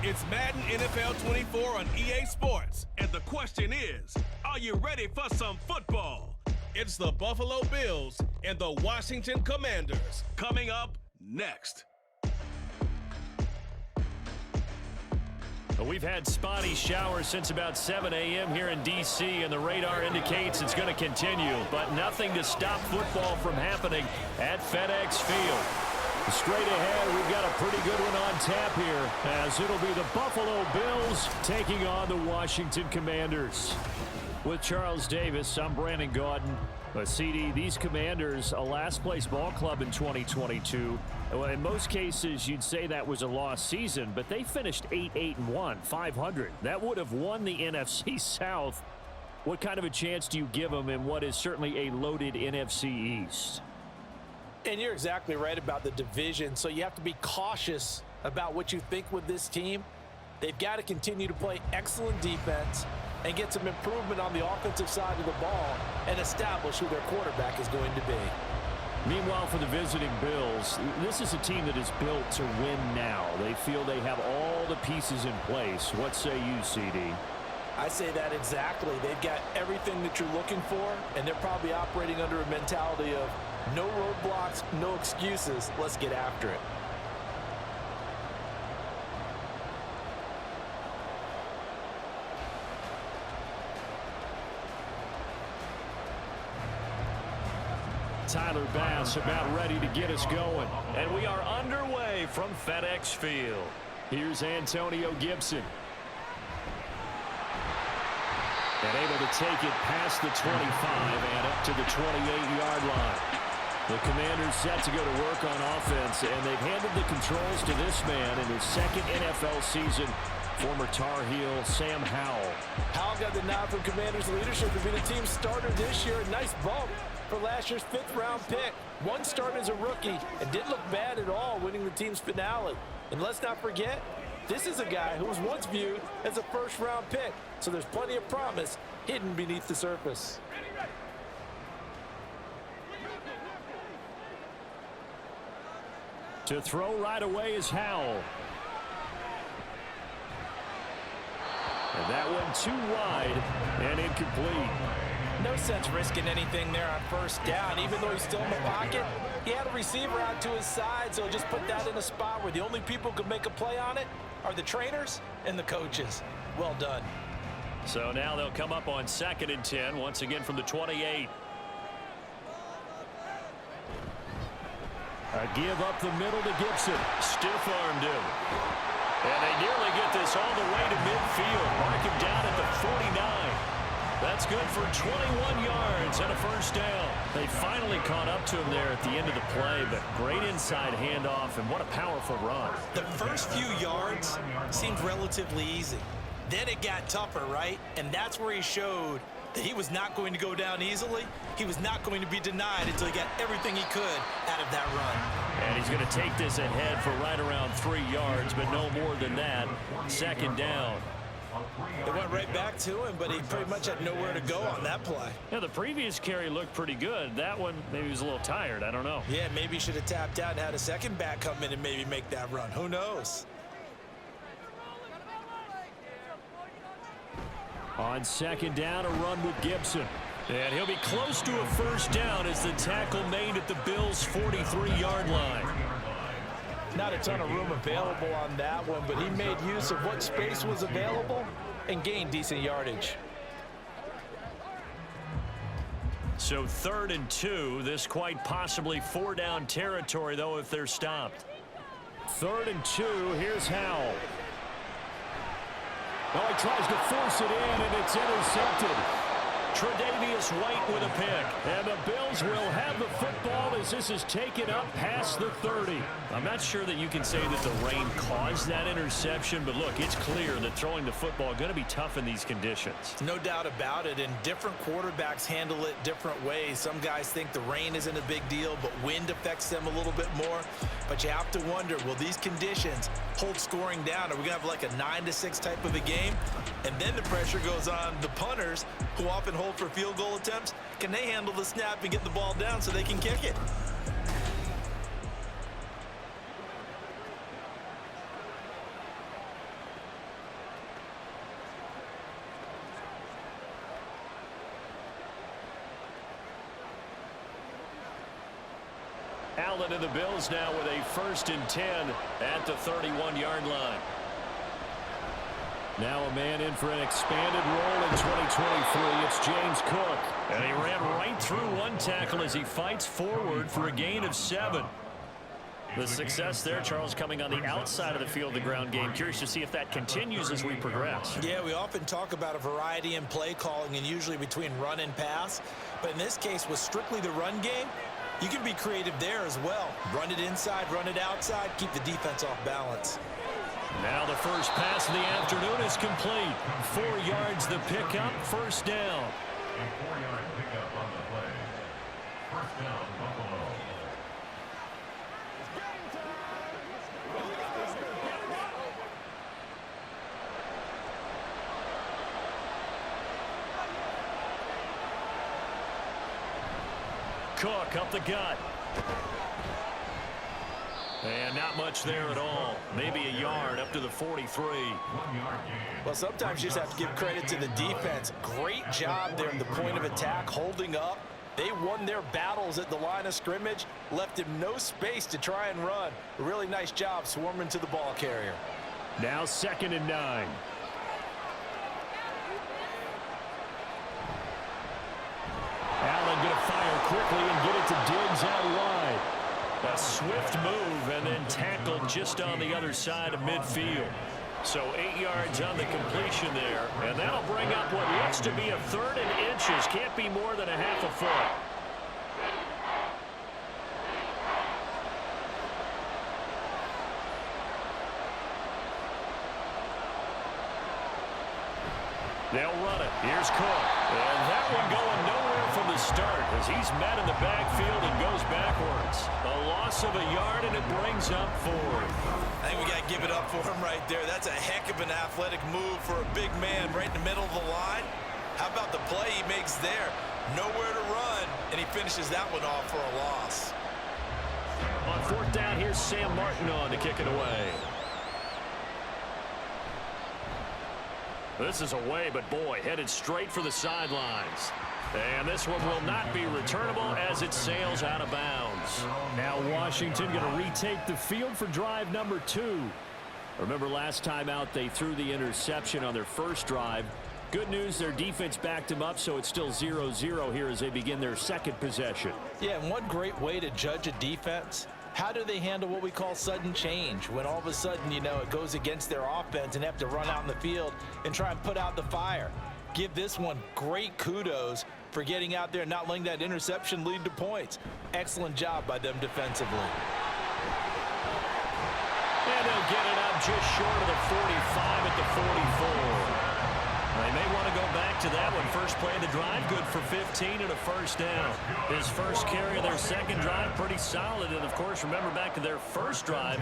It's Madden NFL 24 on EA Sports. And the question is, are you ready for some football? It's the Buffalo Bills and the Washington Commanders. Coming up next. We've had spotty showers since about 7 a.m. here in D.C., and the radar indicates it's going to continue, but nothing to stop football from happening at FedEx Field. Straight ahead, we've got a pretty good one on tap here, as it'll be the Buffalo Bills taking on the Washington Commanders. With Charles Davis, I'm Brandon Gaudin. CD, these Commanders, a last-place ball club in 2022. Well, in most cases, you'd say that was a lost season, but they finished 8-1, 500. That would have won the NFC South. What kind of a chance do you give them in what is certainly a loaded NFC East? And you're exactly right about the division, so you have to be cautious about what you think with this team. They've got to continue to play excellent defense and get some improvement on the offensive side of the ball and establish who their quarterback is going to be. Meanwhile, for the visiting Bills, this is a team that is built to win now. They feel they have all the pieces in place. What say you, CD? I say that exactly. They've got everything that you're looking for, and they're probably operating under a mentality of no roadblocks, no excuses. Let's get after it. Tyler Bass about ready to get us going. And we are underway from FedEx Field. Here's Antonio Gibson. And able to take it past the 25 and up to the 28-yard line. The Commanders set to go to work on offense, and they've handed the controls to this man in his second NFL season, former Tar Heel Sam Howell. Howell got the nod from Commanders leadership to be the team starter this year. A nice bump for last year's 5th-round pick. One start as a rookie and didn't look bad at all, winning the team's finale. And let's not forget, this is a guy who was once viewed as a first-round pick, so there's plenty of promise hidden beneath the surface. To throw right away is Howell. And that one too wide and incomplete. No sense risking anything there on first down. Even though he's still in the pocket, he had a receiver out to his side, so just put that in a spot where the only people who can make a play on it are the trainers and the coaches. Well done. So now they'll come up on 2nd and 10, once again from the 28. A give up the middle to Gibson. Stiff-armed him. And they nearly get this all the way to midfield. Mark him down at the 49. That's good for 21 yards and a first down. They finally caught up to him there at the end of the play, but great inside handoff, and what a powerful run. The first few yards seemed relatively easy. Then it got tougher, right? And that's where he showed that he was not going to go down easily. He was not going to be denied until he got everything he could out of that run. And he's going to take this ahead for right around 3 yards, but no more than that. 2nd down. It went right back to him, but he pretty much had nowhere to go on that play. Yeah, the previous carry looked pretty good. That one, maybe he was a little tired. I don't know. Yeah, maybe he should have tapped out and had a second back come in and maybe make that run. Who knows? On 2nd down, a run with Gibson. And he'll be close to a first down as the tackle made at the Bills' 43-yard line. Not a ton of room available on that one, but he made use of what space was available and gained decent yardage. So 3rd and 2. This quite possibly 4-down territory, though, if they're stopped. 3rd and 2. Here's Howell. Oh, he tries to force it in, and it's intercepted. Tre'Davious White with a pick. And the Bills will have the football as this is taken up past the 30. I'm not sure that you can say that the rain caused that interception, but look, it's clear that throwing the football is going to be tough in these conditions. No doubt about it, and different quarterbacks handle it different ways. Some guys think the rain isn't a big deal, but wind affects them a little bit more. But you have to wonder, will these conditions hold scoring down? Are we going to have like a 9-6 type of a game? And then the pressure goes on the punters, who often hold for field goal attempts. Can they handle the snap and get the ball down so they can kick it? Allen and the Bills now with a 1st and 10 at the 31-yard line. Now a man in for an expanded role in 2023. It's James Cook. And he ran right through one tackle as he fights forward for a gain of 7. The success there, Charles, coming on the outside of the field, the ground game. Curious to see if that continues as we progress. Yeah, we often talk about a variety in play calling and usually between run and pass. But in this case, with strictly the run game, you can be creative there as well. Run it inside, run it outside, keep the defense off balance. Now the first pass of the afternoon is complete. 4 yards the pickup, 1st down. A 4-yard pickup on the play. 1st down, Buffalo. Cook up the gut. And not much there at all. Maybe a yard up to the 43. 1 yard gain. Well, sometimes you just have to give credit to the defense. Great job there in the point of attack, holding up. They won their battles at the line of scrimmage, left him no space to try and run. A really nice job swarming to the ball carrier. Now 2nd and 9. Allen going to fire quickly and get it to Diggs out wide. A swift move and then tackled just on the other side of midfield. So 8 yards on the completion there. And that'll bring up what looks to be a 3rd and inches. Can't be more than a half a foot. They'll run it. Here's Cook. And that one going nowhere from the start as he's met in the backfield and goes backwards. A loss of a yard, and it brings up 4. I think we got to give it up for him right there. That's a heck of an athletic move for a big man right in the middle of the line. How about the play he makes there? Nowhere to run, and he finishes that one off for a loss. On 4th down, here's Sam Martin on to kick it away. This is away, but boy, headed straight for the sidelines. And this one will not be returnable as it sails out of bounds. Now Washington going to retake the field for drive number 2. Remember last time out they threw the interception on their first drive. Good news, their defense backed them up, so it's still 0-0 here as they begin their 2nd possession. Yeah, and one great way to judge a defense, how do they handle what we call sudden change? When all of a sudden, you know, it goes against their offense and have to run out in the field and try and put out the fire. Give this one great kudos for getting out there and not letting that interception lead to points. Excellent job by them defensively. And they'll get it up just short of the 45 at the 44. They may want to go back to that one. First play of the drive, good for 15 and a 1st down. His first carry of their 2nd drive, pretty solid. And, of course, remember back to their first drive,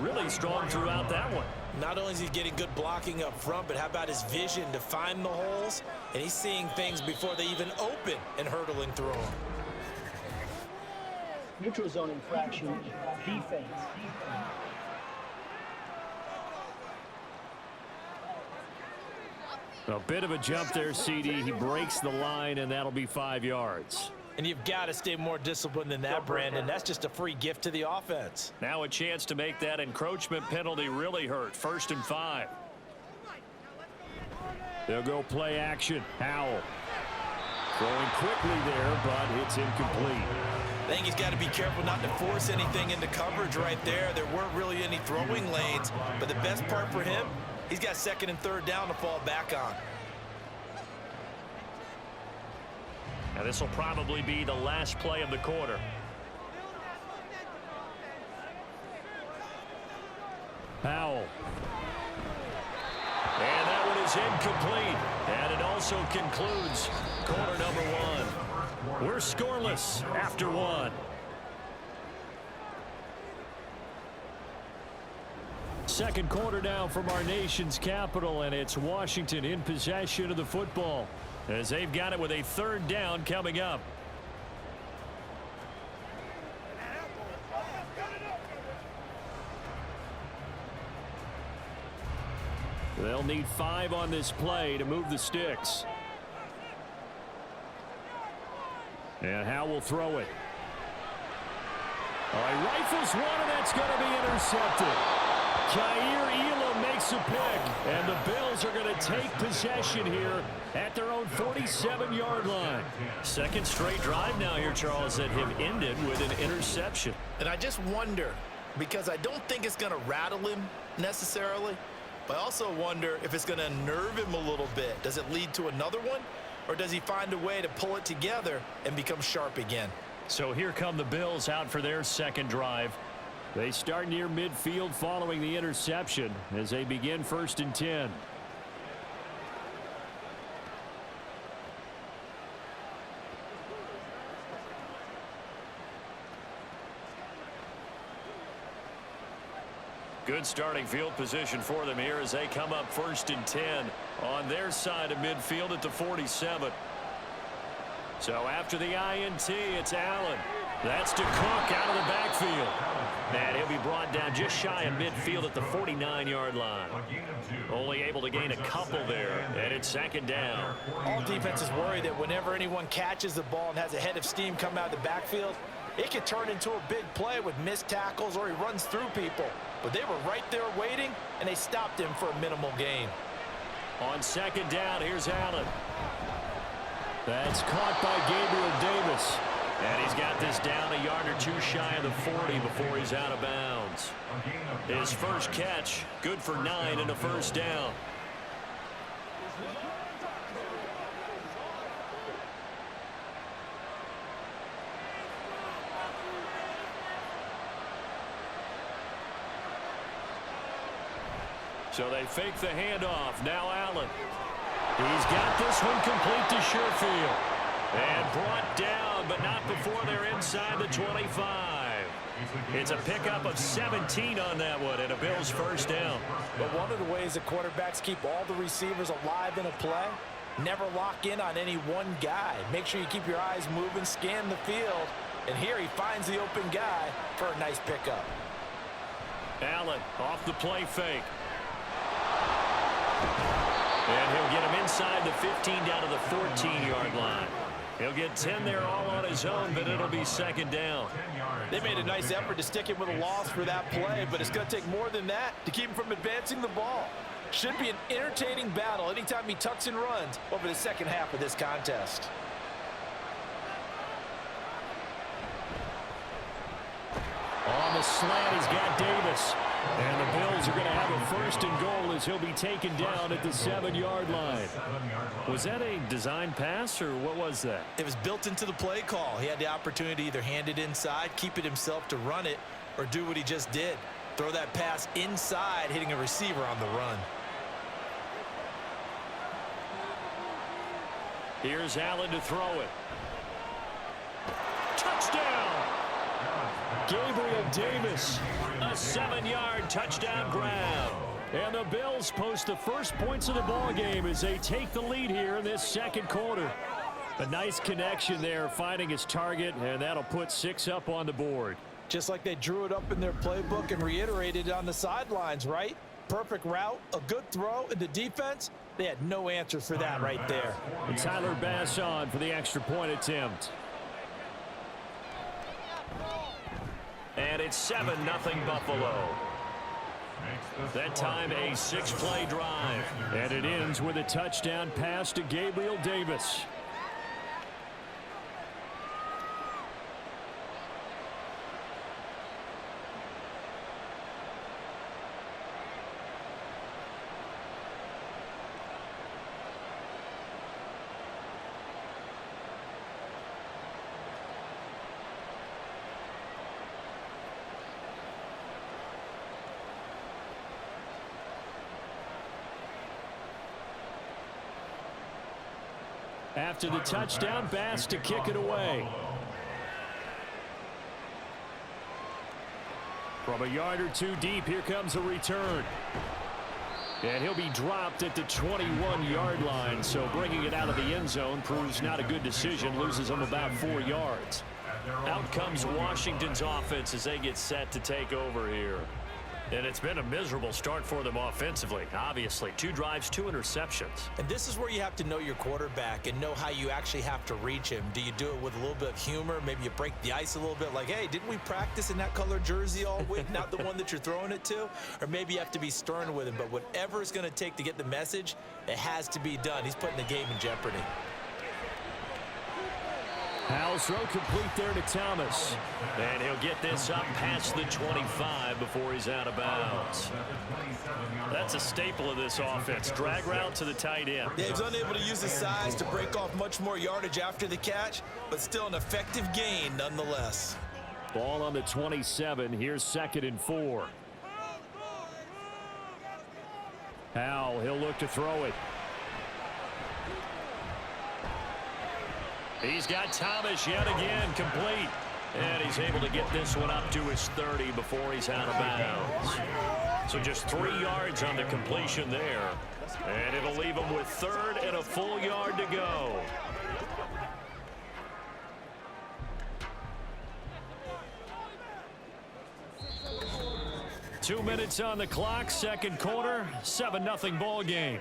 really strong throughout that one. Not only is he getting good blocking up front, but how about his vision to find the holes? And he's seeing things before they even open and hurdling through them. Neutral zone infraction, defense. A bit of a jump there, CD. He breaks the line, and that'll be 5 yards. And you've got to stay more disciplined than that, Brandon. That's just a free gift to the offense. Now a chance to make that encroachment penalty really hurt. 1st and 5. They'll go play action. Howell. Throwing quickly there, but it's incomplete. I think he's got to be careful not to force anything into coverage right there. There weren't really any throwing lanes, but the best part for him, he's got 2nd and 3rd down to fall back on. Now this will probably be the last play of the quarter. Howell. And that one is incomplete. And it also concludes quarter number 1. We're scoreless after 1. Second quarter now from our nation's capital, and it's Washington in possession of the football as they've got it with a 3rd down coming up. They'll need 5 on this play to move the sticks. And Howell will throw it. All right, rifles one, and that's going to be intercepted. Kaiir Elam makes a pick, and the Bills are going to take possession here at their own 47-yard line. Second straight drive now here, Charles, that have ended with an interception. And I just wonder, because I don't think it's going to rattle him necessarily, but I also wonder if it's going to nerve him a little bit. Does it lead to another one, or does he find a way to pull it together and become sharp again? So here come the Bills out for their second drive. They start near midfield following the interception as they begin 1st and 10. Good starting field position for them here as they come up 1st and 10 on their side of midfield at the 47. So after the INT, it's Allen. That's to Cook out of the backfield. And he'll be brought down just shy of midfield at the 49-yard line. Only able to gain a couple there, and it's 2nd down. All defenses worry that whenever anyone catches the ball and has a head of steam come out of the backfield, it could turn into a big play with missed tackles or he runs through people. But they were right there waiting, and they stopped him for a minimal gain. On 2nd down, here's Allen. That's caught by Gabriel Davis. And he's got this down a yard or two shy of the 40 before he's out of bounds. His first catch, good for 9 and a 1st down. So they fake the handoff. Now Allen. He's got this one complete to Sherfield. And brought down, but not before they're inside the 25. It's a pickup of 17 on that one, and a Bills 1st down. But one of the ways that quarterbacks keep all the receivers alive in a play, never lock in on any one guy. Make sure you keep your eyes moving, scan the field. And here he finds the open guy for a nice pickup. Allen off the play fake. And he'll get him inside the 15 down to the 14-yard line. He'll get 10 there all on his own, but it'll be 2nd down. They made a nice effort to stick him with a loss for that play, but it's going to take more than that to keep him from advancing the ball. Should be an entertaining battle anytime he tucks and runs over the second half of this contest. On the slant, he's got Davis. And the Bills are going to have a 1st and goal as he'll be taken down at the 7-yard line. Was that a design pass, or what was that? It was built into the play call. He had the opportunity to either hand it inside, keep it himself to run it, or do what he just did. Throw that pass inside, hitting a receiver on the run. Here's Allen to throw it. Touchdown! Gabriel Davis, a 7-yard touchdown grab. And the Bills post the first points of the ball game as they take the lead here in this 2nd quarter. A nice connection there, finding his target, and that'll put 6 up on the board. Just like they drew it up in their playbook and reiterated it on the sidelines, right? Perfect route, a good throw, and the defense, they had no answer for that right there. And Tyler Bass on for the extra point attempt. And it's 7-0 Buffalo. That time a 6-play drive. And it ends with a touchdown pass to Gabriel Davis. After the touchdown, Bass to kick it away. From a yard or two deep, here comes a return. And he'll be dropped at the 21-yard line, so bringing it out of the end zone proves not a good decision, loses him about 4 yards. Out comes Washington's offense as they get set to take over here. And it's been a miserable start for them offensively. Obviously, 2 drives, 2 interceptions. And this is where you have to know your quarterback and know how you actually have to reach him. Do you do it with a little bit of humor? Maybe you break the ice a little bit like, hey, didn't we practice in that color jersey all week? Not the one that you're throwing it to? Or maybe you have to be stern with him. But whatever it's going to take to get the message, it has to be done. He's putting the game in jeopardy. Howell's throw complete there to Thomas. And he'll get this up past the 25 before he's out of bounds. That's a staple of this offense. Drag route to the tight end. Yeah, he was unable to use his size to break off much more yardage after the catch, but still an effective gain nonetheless. Ball on the 27. Here's 2nd and 4. Howell, he'll look to throw it. He's got Thomas yet again complete. And he's able to get this one up to his 30 before he's out of bounds. So just 3 yards on the completion there. And it'll leave him with 3rd and a full yard to go. Two minutes on the clock, 2nd quarter, 7-0 ball game.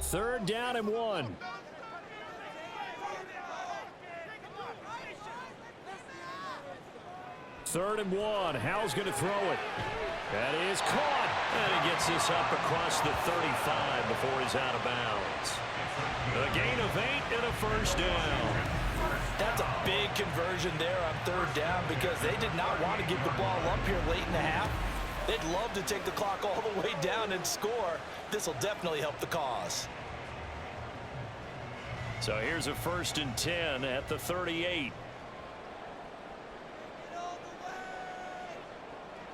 3rd down and 1. 3rd and 1. Howell's going to throw it. That is caught. And he gets this up across the 35 before he's out of bounds. A gain of 8 and a 1st down. That's a big conversion there on 3rd down because they did not want to give the ball up here late in the half. They'd love to take the clock all the way down and score. This will definitely help the cause. So here's a 1st and 10 at the 38.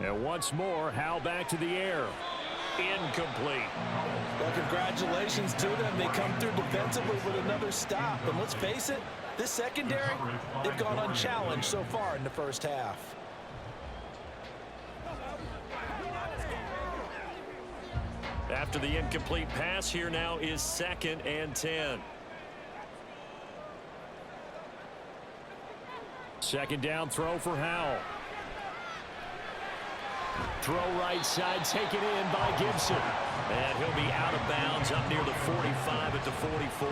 And once more, Howell back to the air. Incomplete. Well, congratulations to them. They come through defensively with another stop. And let's face it, this secondary, they've gone unchallenged so far in the 1st half. After the incomplete pass, here now is 2nd and 10. 2nd down throw for Howell. Throw right side, taken in by Gibson. And he'll be out of bounds up near the 45 at the 44.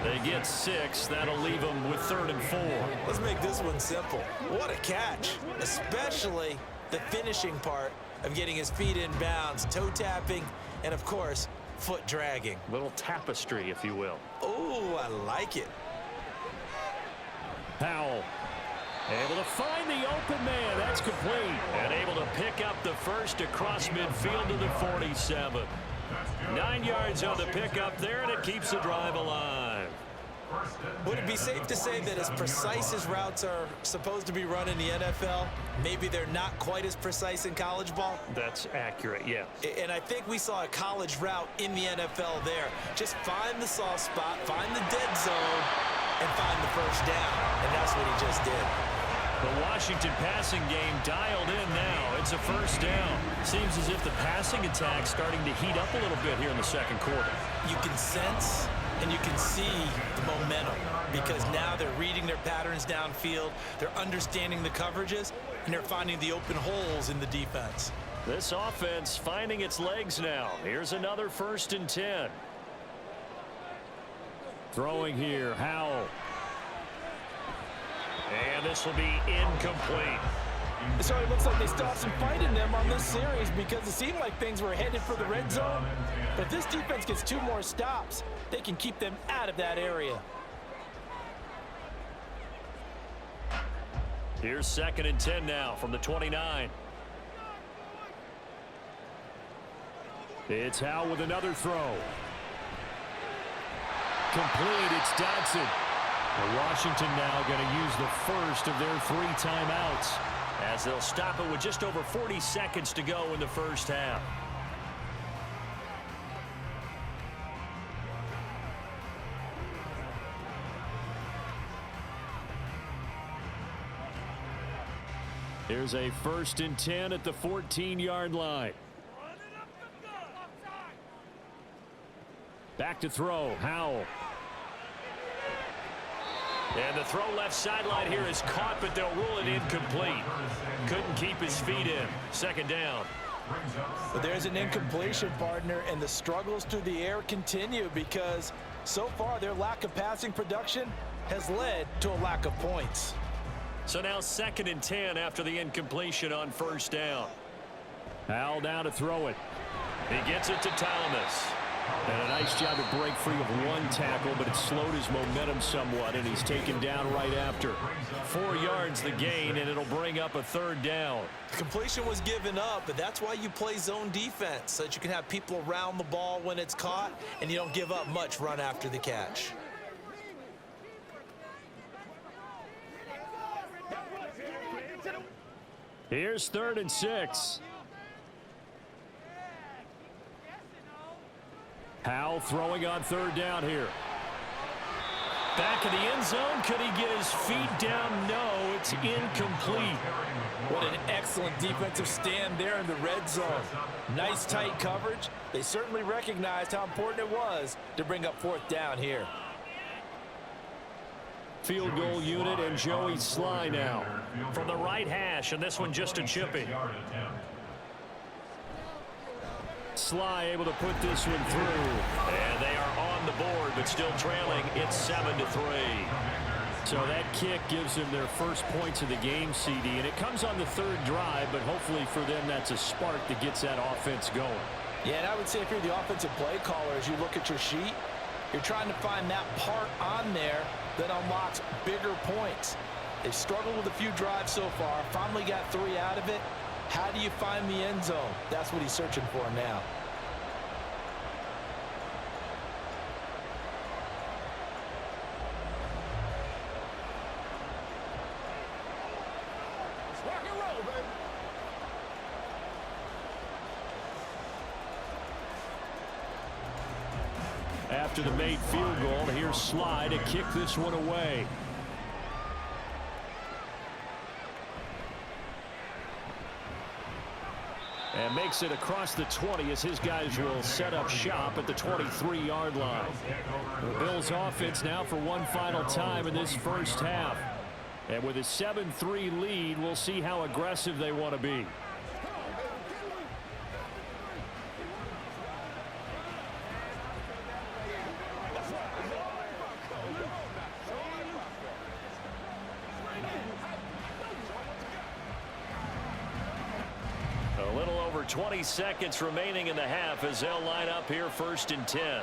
They get 6. That'll leave them with 3rd and 4. Let's make this one simple. What a catch, especially the finishing part of getting his feet in bounds, toe tapping, and of course, foot dragging. Little tapestry, if you will. Oh, I like it. Howell able to find the open man. That's complete. And able to pick up the 1st across midfield to the 47. 9 yards on the pickup there, and it keeps the drive alive. Would it be safe to say that as precise as routes are supposed to be run in the NFL, maybe they're not quite as precise in college ball? That's accurate, yeah. And I think we saw a college route in the NFL there. Just find the soft spot, find the dead zone, and find the 1st down. And that's what he just did. The Washington passing game dialed in now. It's a 1st down. Seems as if the passing attack's starting to heat up a little bit here in the 2nd quarter. You can sense and you can see the momentum because now they're reading their patterns downfield, they're understanding the coverages, and they're finding the open holes in the defense. This offense finding its legs now. Here's another 1st and 10. Throwing here, Howell. And this will be incomplete. It certainly looks like they stopped some fight in them on this series because it seemed like things were headed for the red zone. But if this defense gets 2 more stops, they can keep them out of that area. Here's 2nd and 10 now from the 29. It's Howell with another throw. Complete. It's Dodson. And Washington now going to use the 1st of their 3 timeouts as they'll stop it with just over 40 seconds to go in the 1st half. Here's a 1st and 10 at the 14-yard line. Back to throw, Howell. And the throw left sideline here is caught, but they'll rule it incomplete. Couldn't keep his feet in. Second down. But there's an incompletion, partner, and the struggles through the air continue because so far their lack of passing production has led to a lack of points. So now 2nd and 10 after the incompletion on first down. Howell down to throw it. He gets it to Thomas. And a nice job to break free of one tackle, but it slowed his momentum somewhat, and he's taken down right after. 4 yards the gain, and it'll bring up a 3rd down. The completion was given up, but that's why you play zone defense, so that you can have people around the ball when it's caught, and you don't give up much run after the catch. Here's 3rd and 6. Howell throwing on 3rd down here. Back in the end zone. Could he get his feet down? No, it's incomplete. What an excellent defensive stand there in the red zone. Nice tight coverage. They certainly recognized how important it was to bring up 4th down here. Field goal unit and Joey Sly now from the right hash, and this one just a chippy. Sly able to put this one through, and they are on the board, but still trailing. It's 7-3. So that kick gives them their first points of the game, CD, and it comes on the 3rd drive, but hopefully for them that's a spark that gets that offense going. Yeah, and I would say if you're the offensive play caller, as you look at your sheet, you're trying to find that part on there that unlocks bigger points. They've struggled with a few drives so far, finally got 3 out of it. How do you find the end zone? That's what he's searching for now. After the made field goal, here's Sly to kick this one away. And makes it across the 20 as his guys will set up shop at the 23-yard line. The Bills offense now for one final time in this first half. And with a 7-3 lead, we'll see how aggressive they want to be. A little over 20 seconds remaining in the half as they'll line up here 1st and 10.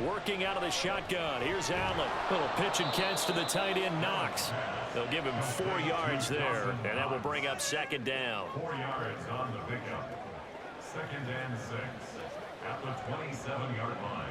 Working out of the shotgun. Here's Allen. Little pitch and catch to the tight end, Knox. They'll give him 4 yards there, and that will bring up 2nd down. 4 yards on the pickup. 2nd and 6 at the 27-yard line.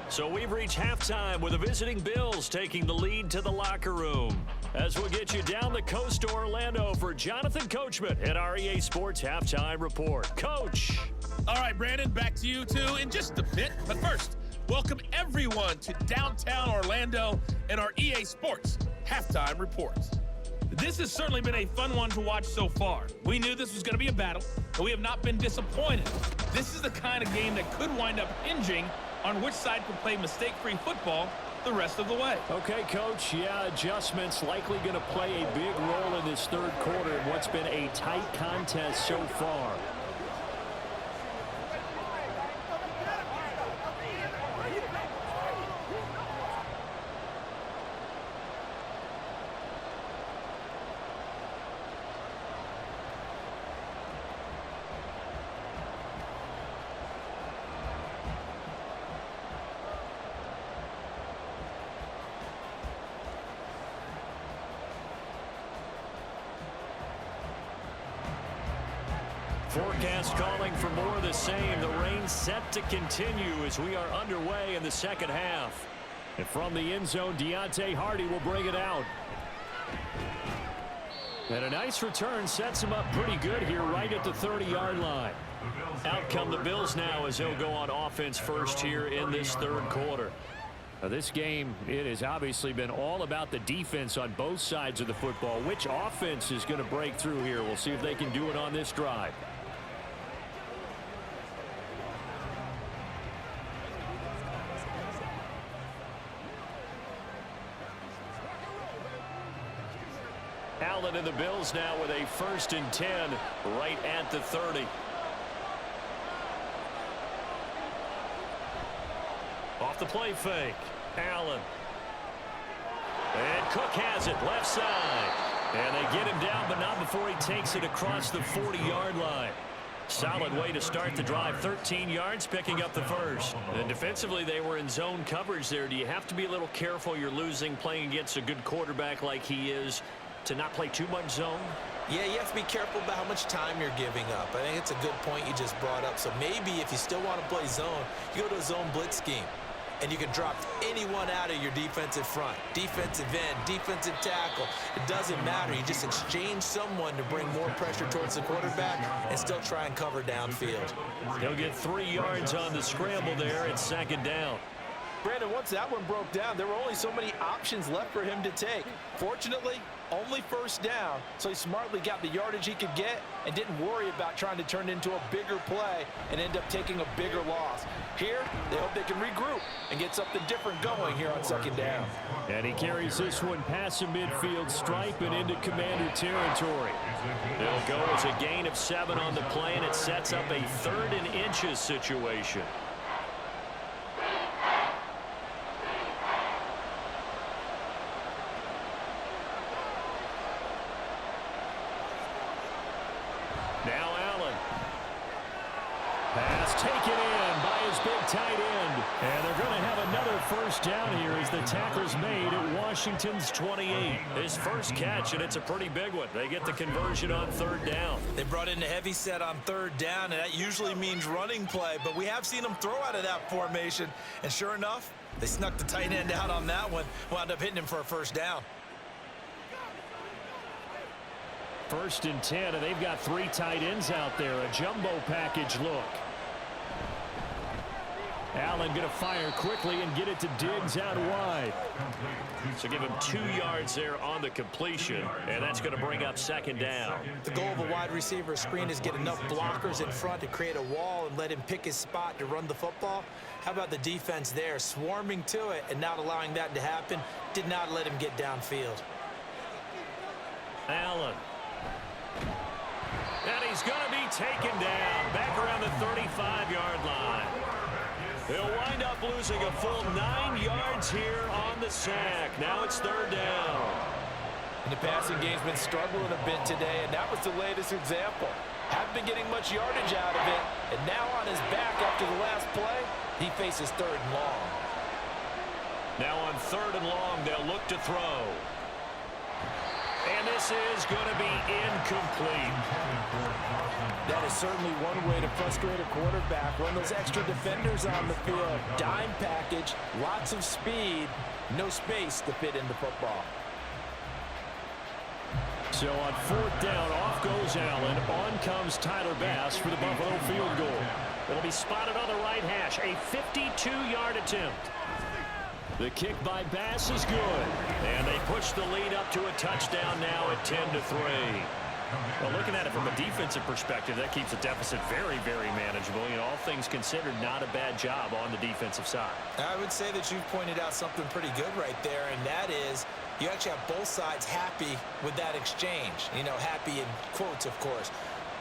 So we've reached halftime with the visiting Bills taking the lead to the locker room. As we'll get you down the coast to Orlando for Jonathan Coachman at our EA Sports Halftime Report. Coach. All right, Brandon, back to you two in just a bit. But first, welcome everyone to downtown Orlando and our EA Sports Halftime Report. This has certainly been a fun one to watch so far. We knew this was going to be a battle, and we have not been disappointed. This is the kind of game that could wind up hinging on which side can play mistake-free football the rest of the way. Okay, Coach. Yeah, adjustments likely going to play a big role in this 3rd quarter in what's been a tight contest so far. Forecast calling for more of the same. The rain set to continue as we are underway in the 2nd half. And from the end zone, Deontay Hardy will bring it out. And a nice return sets him up pretty good here right at the 30-yard line. Out come the Bills now as they'll go on offense first here in this 3rd quarter. This game, it has obviously been all about the defense on both sides of the football. Which offense is going to break through here? We'll see if they can do it on this drive. Allen and the Bills now with a 1st and 10 right at the 30. Off the play fake. Allen. And Cook has it left side. And they get him down, but not before he takes it across the 40-yard line. Solid way to start the drive. 13 yards, picking up the first. And defensively, they were in zone coverage there. Do you have to be a little careful? You're losing, playing against a good quarterback like he is, to not play too much zone? Yeah, you have to be careful about how much time you're giving up. I think it's a good point you just brought up. So maybe if you still want to play zone, you go to a zone blitz scheme. And you can drop anyone out of your defensive front. Defensive end, defensive tackle. It doesn't matter. You just exchange someone to bring more pressure towards the quarterback and still try and cover downfield. He'll get 3 yards on the scramble there. It's 2nd down. Brandon, once that one broke down, there were only so many options left for him to take. Fortunately, only 1st down, so he smartly got the yardage he could get and didn't worry about trying to turn it into a bigger play and end up taking a bigger loss. Here, they hope they can regroup and get something different going here on 2nd down. And he carries this one past the midfield stripe and into Commander territory. They'll go as a gain of 7 on the play, and it sets up a 3rd and inches situation. Now Allen. Pass taken in by his big tight end. And they're going to have another 1st down here as the tackle's made at Washington's 28. His first catch, and it's a pretty big one. They get the conversion on 3rd down. They brought in a heavy set on 3rd down, and that usually means running play. But we have seen them throw out of that formation. And sure enough, they snuck the tight end out on that one. Wound up hitting him for a 1st down. 1st and 10, and they've got 3 tight ends out there. A jumbo package look. Allen going to fire quickly and get it to Diggs out wide. So give him 2 yards there on the completion, and that's going to bring up 2nd down. The goal of a wide receiver screen is get enough blockers in front to create a wall and let him pick his spot to run the football. How about the defense there, swarming to it and not allowing that to happen? Did not let him get downfield. Allen. And he's going to be taken down back around the 35-yard line. He'll wind up losing a full 9 yards here on the sack. Now it's 3rd down. And the passing game's been struggling a bit today, and that was the latest example. Haven't been getting much yardage out of it, and now on his back after the last play, he faces 3rd and long. Now on 3rd and long, they'll look to throw. And this is going to be incomplete. That is certainly one way to frustrate a quarterback. Run those extra defenders on the field. Dime package, lots of speed, no space to fit in the football. So on 4th down, off goes Allen. On comes Tyler Bass for the Buffalo field goal. It'll be spotted on the right hash. A 52-yard attempt. The kick by Bass is good. And they push the lead up to a touchdown now at 10-3. Well, looking at it from a defensive perspective, that keeps the deficit very, very manageable. You know, all things considered, not a bad job on the defensive side. I would say that you've pointed out something pretty good right there, and that is you actually have both sides happy with that exchange. You know, happy in quotes, of course.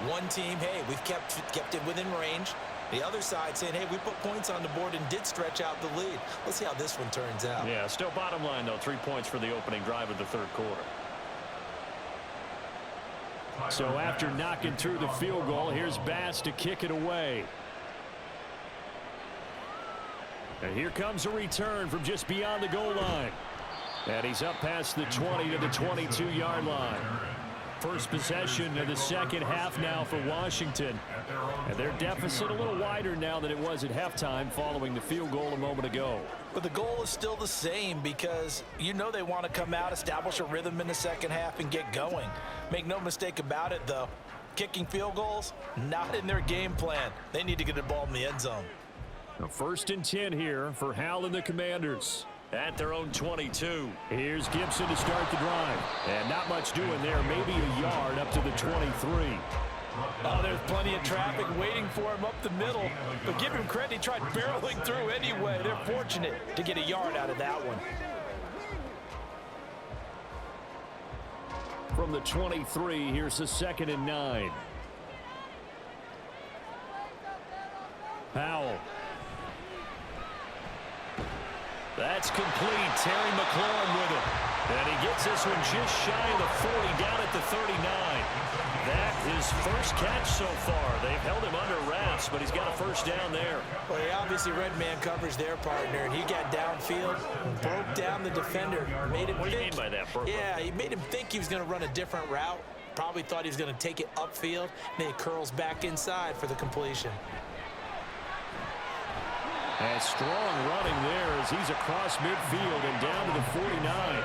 One team, hey, we've kept it within range. The other side saying, hey, we put points on the board and did stretch out the lead. Let's see how this one turns out. Yeah, still bottom line, though, 3 points for the opening drive of the 3rd quarter. So after knocking through the field goal, here's Bass to kick it away. And here comes a return from just beyond the goal line. And he's up past the 20 to the 22-yard line. First possession of the 2nd half now for Washington. And their deficit a little wider now than it was at halftime following the field goal a moment ago. But the goal is still the same because you know they want to come out, establish a rhythm in the 2nd half, and get going. Make no mistake about it, though. Kicking field goals, not in their game plan. They need to get the ball in the end zone. Now 1st and 10 here for Hal and the Commanders. at their own 22. Here's Gibson to start the drive. And not much doing there. Maybe a yard up to the 23. Oh, there's plenty of traffic waiting for him up the middle. But give him credit, he tried barreling through anyway. They're fortunate to get a yard out of that one. From the 23, here's the 2nd and 9. Powell. That's complete. Terry McLaurin with it. And he gets this one just shy of the 40, down at the 39. That is first catch so far. They've held him under wraps, but he's got a first down there. Well, he obviously read man coverage there, partner, and he got downfield, broke down the defender, made him What do you mean by that, Burke? Yeah, he made him think he was going to run a different route. Probably thought he was going to take it upfield, and then he curls back inside for the completion. And strong running there as he's across midfield and down to the 49.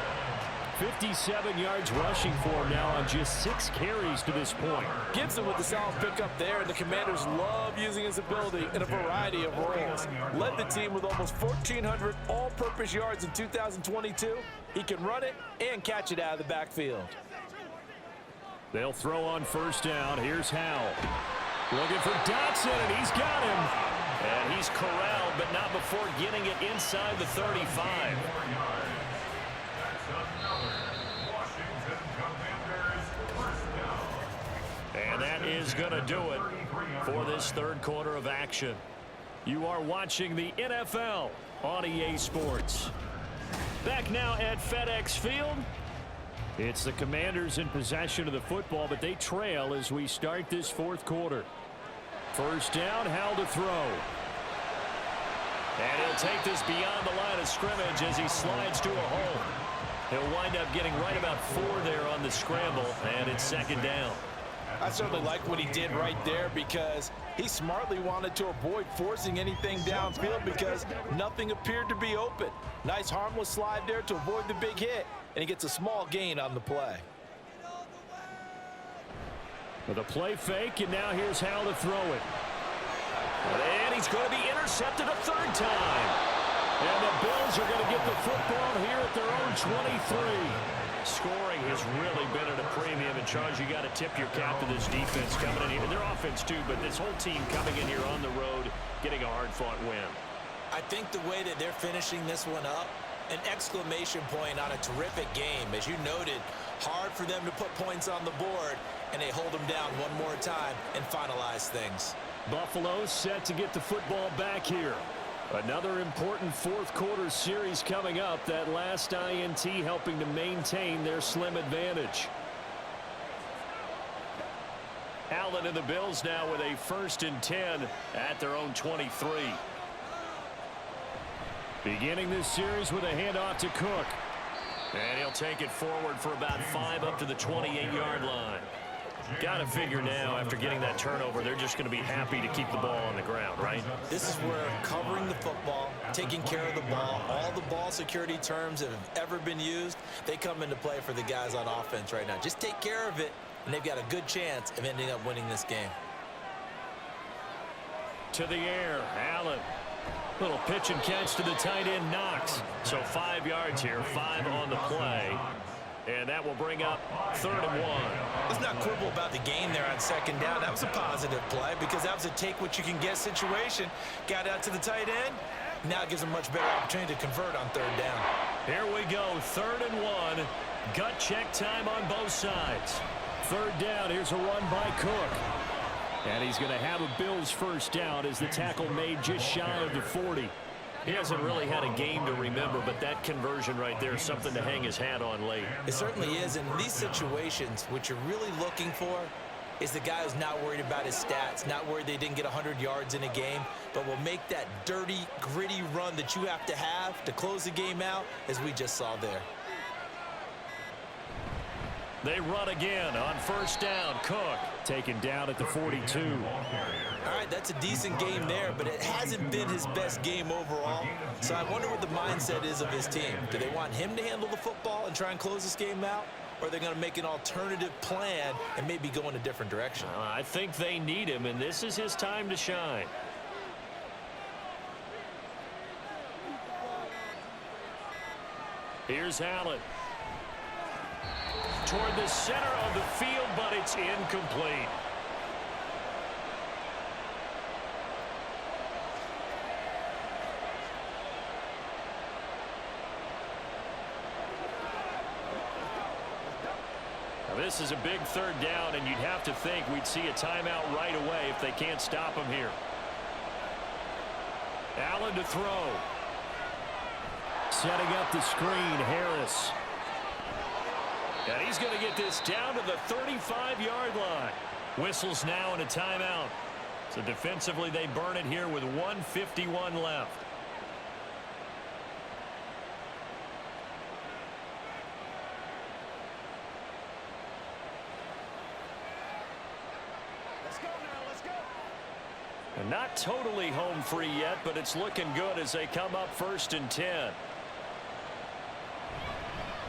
57 yards rushing for him now on just 6 carries to this point. Gibson with the solid pickup there, and the Commanders love using his ability in a variety of roles. Led the team with almost 1,400 all-purpose yards in 2022. He can run it and catch it out of the backfield. They'll throw on first down. Here's Howell. Looking for Dotson, and he's got him. And he's corralled, but not before getting it inside the 35. And that is going to do it for this third quarter of action. You are watching the NFL on EA Sports. Back now at FedEx Field. It's the Commanders in possession of the football, but they trail as we start this fourth quarter. First down, Howell to throw. And he'll take this beyond the line of scrimmage as he slides to a hole. He'll wind up getting right about 4 there on the scramble, and it's second down. I certainly like what he did right there because he smartly wanted to avoid forcing anything downfield because nothing appeared to be open. Nice harmless slide there to avoid the big hit, and he gets a small gain on the play. With a play fake, and now here's Howell to throw it. And he's going to be intercepted a third time. And the Bills are going to get the football here at their own 23. Scoring has really been at a premium, and Charles, you got to tip your cap to this defense coming in here. And their offense too, but this whole team coming in here on the road, getting a hard-fought win. I think the way that they're finishing this one up, an exclamation point on a terrific game. As you noted, hard for them to put points on the board, and they hold them down one more time and finalize things. Buffalo set to get the football back here. Another important fourth quarter series coming up. That last INT helping to maintain their slim advantage. Allen and the Bills now with a 1st and 10 at their own 23. Beginning this series with a handoff to Cook. And he'll take it forward for about 5 up to the 28-yard line. Got to figure now, after getting that turnover, they're just going to be happy to keep the ball on the ground, right? This is where covering the football, taking care of the ball, all the ball security terms that have ever been used, they come into play for the guys on offense right now. Just take care of it, and they've got a good chance of ending up winning this game. To the air, Allen. Little pitch and catch to the tight end, Knox. So 5 yards here, 5 on the play. And that will bring up 3rd and 1. Let's not quibble about the gain there on 2nd down. That was a positive play because that was a take-what-you-can-get situation. Got out to the tight end. Now it gives them a much better opportunity to convert on 3rd down. Here we go, 3rd and 1. Gut check time on both sides. 3rd down, here's a run by Cook. And he's going to have a Bills first down as the tackle made just shy of the 40. He hasn't really had a game to remember, but that conversion right there is something to hang his hat on late. It certainly is. And in these situations, what you're really looking for is the guy who's not worried about his stats, not worried they didn't get 100 yards in a game, but will make that dirty, gritty run that you have to close the game out, as we just saw there. They run again on 1st down. Cook taken down at the 42. All right, that's a decent game there, but it hasn't been his best game overall. So I wonder what the mindset is of his team. Do they want him to handle the football and try and close this game out? Or are they going to make an alternative plan and maybe go in a different direction? I think they need him, and this is his time to shine. Here's Allen. Toward the center of the field, but it's incomplete. Now this is a big third down, and you'd have to think we'd see a timeout right away if they can't stop him here. Allen to throw. Setting up the screen, Harris. And he's going to get this down to the 35-yard line. Whistles now and a timeout. So defensively, they burn it here with 1:51 left. Let's go now, let's go. And not totally home free yet, but it's looking good as they come up 1st and 10.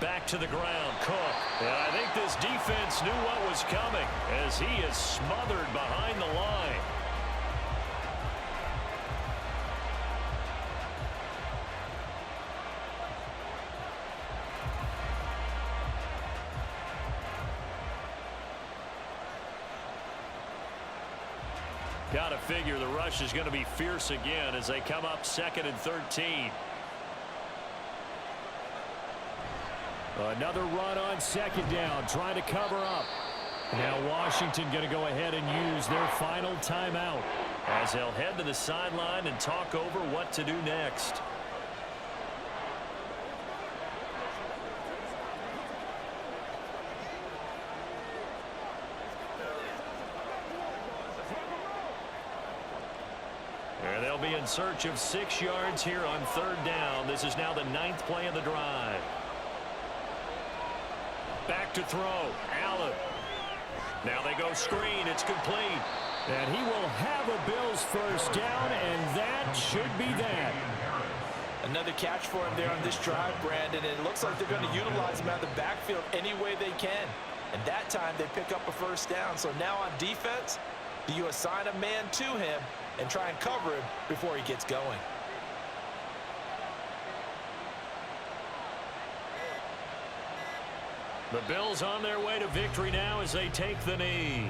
Back to the ground, Cook. And I think this defense knew what was coming as he is smothered behind the line. Got to figure the rush is going to be fierce again as they come up 2nd and 13. Another run on 2nd down, trying to cover up. Now Washington going to go ahead and use their final timeout as they'll head to the sideline and talk over what to do next. And they'll be in search of 6 yards here on 3rd down. This is now the 9th play of the drive. Back to throw. Allen. Now they go screen. It's complete. And he will have a Bills first down, and that should be that. Another catch for him there on this drive, Brandon. And it looks like they're going to utilize him out of the backfield any way they can. And that time they pick up a first down. So now on defense, do you assign a man to him and try and cover him before he gets going? The Bills on their way to victory now as they take the knee.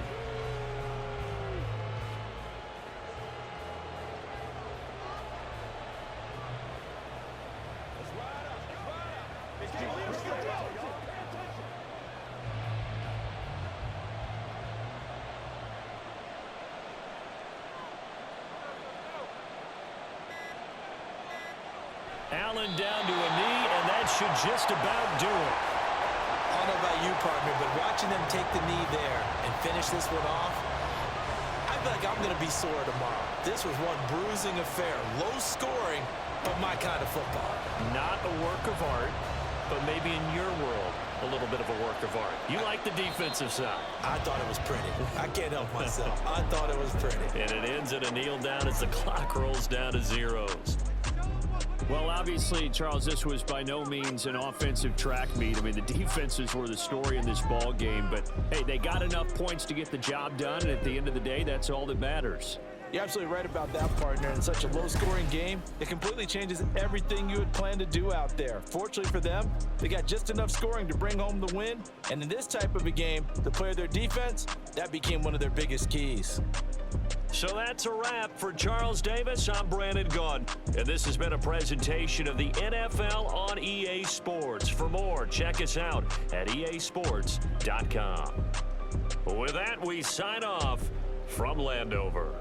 Allen down to a knee, and that should just about do it. I don't know about you, partner, but watching them take the knee there and finish this one off, I feel like I'm going to be sore tomorrow. This was one bruising affair. Low scoring, but my kind of football. Not a work of art, but maybe in your world, a little bit of a work of art. You like the defensive side. I thought it was pretty. I can't help myself. I thought it was pretty. And it ends in a kneel down as the clock rolls down to zeros. Well, obviously, Charles, this was by no means an offensive track meet. I mean, the defenses were the story in this ball game. But, hey, they got enough points to get the job done. And at the end of the day, that's all that matters. You're absolutely right about that, partner. In such a low-scoring game, it completely changes everything you had planned to do out there. Fortunately for them, they got just enough scoring to bring home the win. And in this type of a game, to play their defense, that became one of their biggest keys. So that's a wrap for Charles Davis. I'm Brandon Gaudin, and this has been a presentation of the NFL on EA Sports. For more, check us out at easports.com. With that, we sign off from Landover.